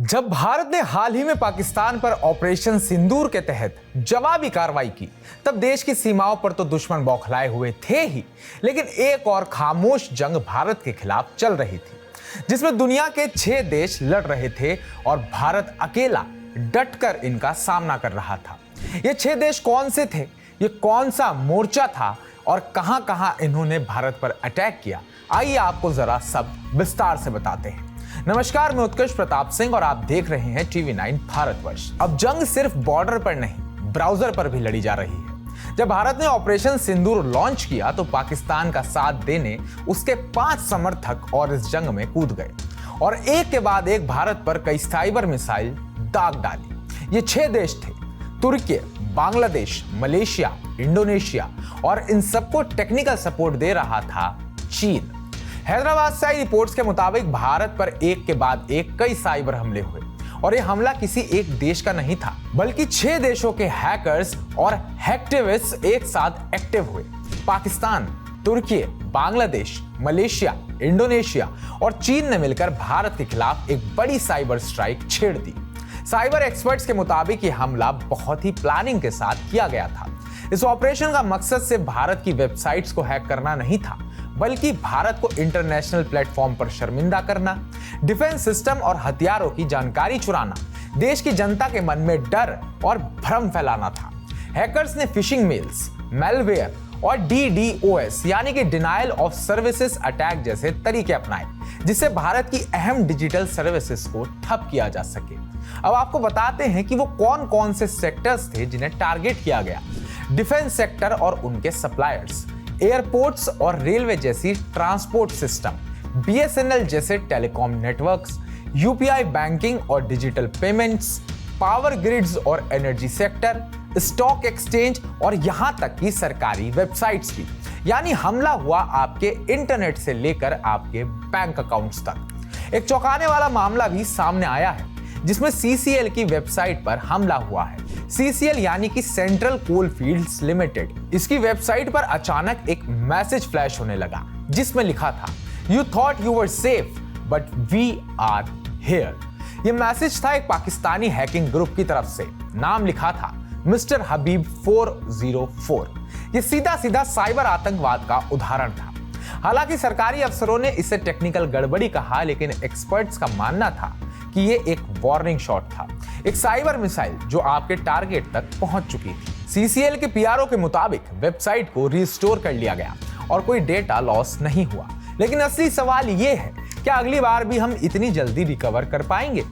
जब भारत ने हाल ही में पाकिस्तान पर ऑपरेशन सिंदूर के तहत जवाबी कार्रवाई की, तब देश की सीमाओं पर तो दुश्मन बौखलाए हुए थे ही, लेकिन एक और खामोश जंग भारत के खिलाफ चल रही थी, जिसमें दुनिया के 6 देश लड़ रहे थे और भारत अकेला डटकर इनका सामना कर रहा था। ये 6 देश कौन से थे, ये कौन सा मोर्चा था और कहां-कहां इन्होंने भारत पर अटैक किया, आइए आपको जरा सब विस्तार से बताते हैं। नमस्कार, मैं उत्कर्ष प्रताप सिंह और आप देख रहे हैं TV9 भारतवर्ष। अब जंग सिर्फ बॉर्डर पर नहीं, ब्राउजर पर भी लड़ी जा रही है। जब भारत ने ऑपरेशन सिंदूर लॉन्च किया तो पाकिस्तान का साथ देने उसके 5 समर्थक और इस जंग में कूद गए और एक के बाद एक भारत पर कई साइबर मिसाइल दाग डाली। ये 6 देश थे: तुर्की, बांग्लादेश, मलेशिया, इंडोनेशिया और इन सबको टेक्निकल सपोर्ट दे रहा था चीन। हैदराबाद से आई रिपोर्ट्स के मुताबिक भारत पर एक के बाद एक कई साइबर हमले हुए और यह हमला किसी एक देश का नहीं था, बल्कि 6 देशों के हैकर्स और हैकटिविस्ट्स एक साथ एक्टिव हुए। पाकिस्तान, तुर्की, बांग्लादेश, मलेशिया, इंडोनेशिया और चीन ने मिलकर भारत के खिलाफ एक बड़ी साइबर स्ट्राइक छेड़ दी। साइबर एक्सपर्ट्स के मुताबिक यह हमला बहुत ही प्लानिंग के साथ किया गया था। इस ऑपरेशन का मकसद सिर्फ भारत की वेबसाइट्स को हैक करना नहीं था, बल्कि भारत को इंटरनेशनल प्लेटफॉर्म पर शर्मिंदा करना, डिफेंस सिस्टम और हथियारों की जानकारी चुराना, देश की जनता के मन में डर और भ्रम फैलाना था। हैकर्स ने फिशिंग मेल्स, मैलवेयर और DDoS यानी कि डिनायल ऑफ सर्विसेज अटैक जैसे तरीके अपनाए, जिससे भारत की अहम डिजिटल सर्विसेज को ठप किया जा सके। अब आपको बताते हैं कि वो कौन कौन से सेक्टर्स थे जिन्हें टारगेट किया गया। डिफेंस सेक्टर और उनके सप्लायर्स, एयरपोर्ट्स और रेलवे जैसी ट्रांसपोर्ट सिस्टम, BSNL जैसे टेलीकॉम नेटवर्क्स, UPI बैंकिंग और डिजिटल पेमेंट्स, पावर ग्रिड्स और एनर्जी सेक्टर, स्टॉक एक्सचेंज और यहां तक कि सरकारी वेबसाइट्स भी। यानी हमला हुआ आपके इंटरनेट से लेकर आपके बैंक अकाउंट्स तक। एक चौंकाने वाला मामला भी सामने आया है, जिसमें CCL की वेबसाइट पर हमला हुआ है। CCL यानी कि सेंट्रल कोल फील्ड्स लिमिटेड। इसकी वेबसाइट पर अचानक एक मैसेज फ्लैश होने लगा, जिसमें लिखा था, "You thought you were safe, but we are here." यह मैसेज था एक पाकिस्तानी हैकिंग ग्रुप की तरफ से। नाम लिखा था मिस्टर हबीब 404। यह सीधा सीधा साइबर आतंकवाद का उदाहरण था। हालांकि सरकारी अफसरों ने इसे टेक्निकल गड़बड़ी कहा, लेकिन एक्सपर्ट्स का मानना था कि ये एक वार्निंग शॉट था, एक साइबर मिसाइल जो आपके टारगेट तक पहुंच चुकी थी। CCL के PRO के मुताबिक वेबसाइट को रिस्टोर कर लिया गया और कोई डेटा लॉस नहीं हुआ। लेकिन असली सवाल ये है, क्या अगली बार भी हम इतनी जल्दी रिकवर कर पाएंगे?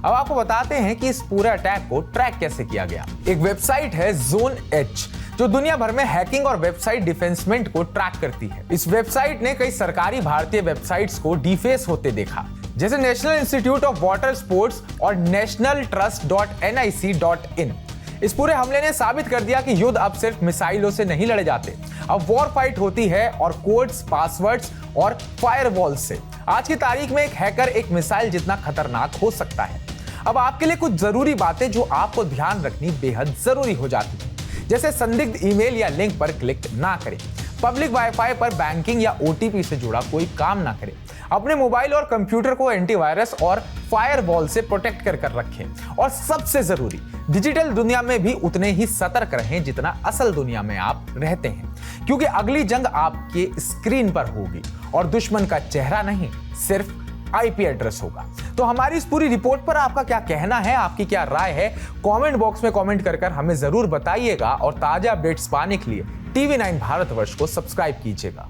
अब आपको बताते हैं कि इस पूरे अटैक को ट्रैक कैसे किया गया। एक वेबसाइट है ZoneEdge, जो दुनिया भर में हैकिंग और वेबसाइट डिफेंसमेंट को ट्रैक करती है। इस वेबसाइट ने कई सरकारी भारतीय वेबसाइट्स को डिफेस होते देखा, जैसे national institute of water sports और nationaltrust.nic.in। इस पूरे हमले ने साबित कर दिया कि युद्ध अब सिर्फ मिसाइलों से नहीं लड़े जाते, अब वॉर फाइट होती है और कोड्स, पासवर्ड्स और फायरवॉल से। आज की तारीख में एक हैकर एक मिसाइल जितना खतरनाक हो सकता है। अब आपके लिए कुछ जरूरी बातें जो आपको ध्यान रखनी बेहद जरूरी हो जाती है, जैसे संदिग्ध ईमेल या लिंक पर क्लिक ना करें, पब्लिक वाईफाई पर बैंकिंग या OTP से जुड़ा कोई काम ना करें, अपने मोबाइल और कंप्यूटर को एंटीवायरस और फायरवॉल से प्रोटेक्ट कर रखें और सबसे जरूरी, डिजिटल दुनिया में भी उतने ही सतर्क रहें जितना असल दुनिया में आप रहते हैं, क्योंकि अगली जंग आपके स्क्रीन पर होगी और दुश्मन का चेहरा नहीं, सिर्फ IP एड्रेस होगा। तो हमारी इस पूरी रिपोर्ट पर आपका क्या कहना है, आपकी क्या राय है, कमेंट बॉक्स में कमेंट कर हमें जरूर बताइएगा और ताजा अपडेट्स पाने के लिए TV9 भारतवर्ष को सब्सक्राइब कीजिएगा।